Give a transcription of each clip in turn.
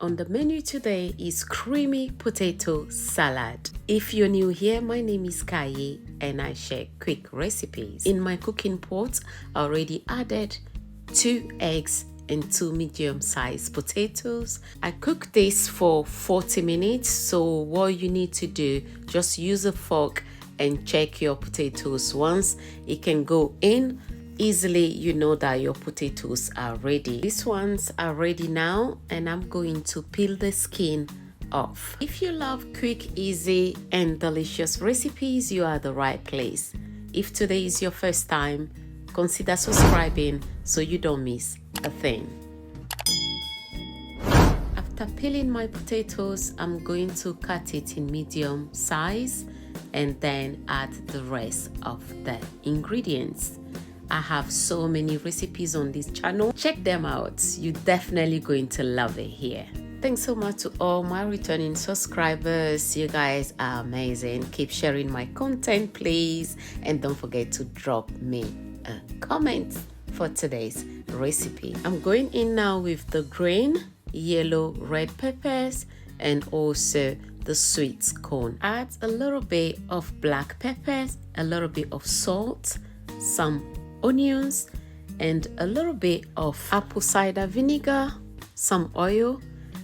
On the menu today is creamy potato salad. If you're new here, my name is Kayi and I share quick recipes. In my cooking pot, I already added 2 eggs and 2 medium-sized potatoes. I cooked this for 40 minutes, so what you need to do, just use a fork and check your potatoes. Once it can go in easily, you know that your potatoes are ready. These ones are ready now, and I'm going to peel the skin off. If you love quick, easy and delicious recipes, you are the right place. If today is your first time, consider subscribing so you don't miss a thing. After peeling my potatoes, I'm going to cut it in medium size and then add the rest of the ingredients. I have so many recipes on this channel. Check them out. You're definitely going to love it here. Thanks so much to all my returning subscribers. You guys are amazing. Keep sharing my content, please. And don't forget to drop me a comment for today's recipe. I'm going in now with the green, yellow, red peppers, and also the sweet corn. Add a little bit of black peppers, a little bit of salt, some onions, and a little bit of apple cider vinegar, some oil,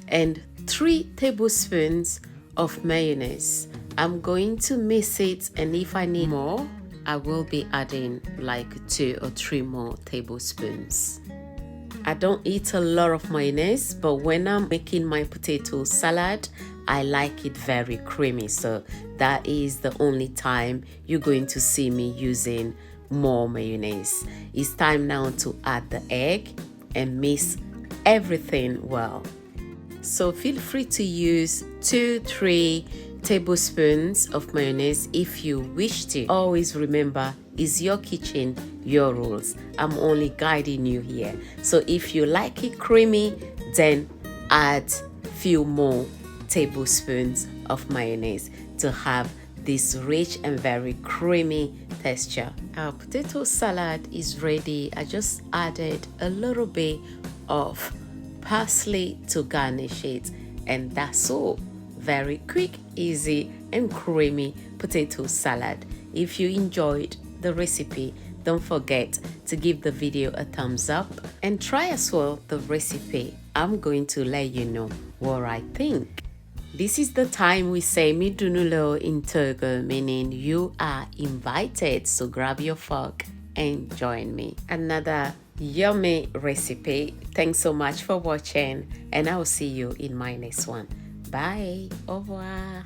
and 3 tablespoons of mayonnaise. I'm going to mix it, and if I need more, I will be adding like 2 or 3 more tablespoons. I don't eat a lot of mayonnaise, but when I'm making my potato salad, I like it very creamy, so that is the only time you're going to see me using more mayonnaise. It's time now to add the egg and mix everything well. So feel free to use 2-3 tablespoons of mayonnaise if you wish to. Always remember, it's your kitchen, your rules. I'm only guiding you here. So if you like it creamy, then add few more tablespoons of mayonnaise to have this rich and very creamy texture. Our potato salad is ready. I just added a little bit of parsley to garnish it, and that's all. Very quick, easy and creamy potato salad. If you enjoyed the recipe, don't forget to give the video a thumbs up and try as well the recipe. I'm going to let you know what I think. This is the time we say midunulo in Togo, meaning you are invited. So grab your fork and join me. Another yummy recipe. Thanks so much for watching, and I will see you in my next one. Bye. Au revoir.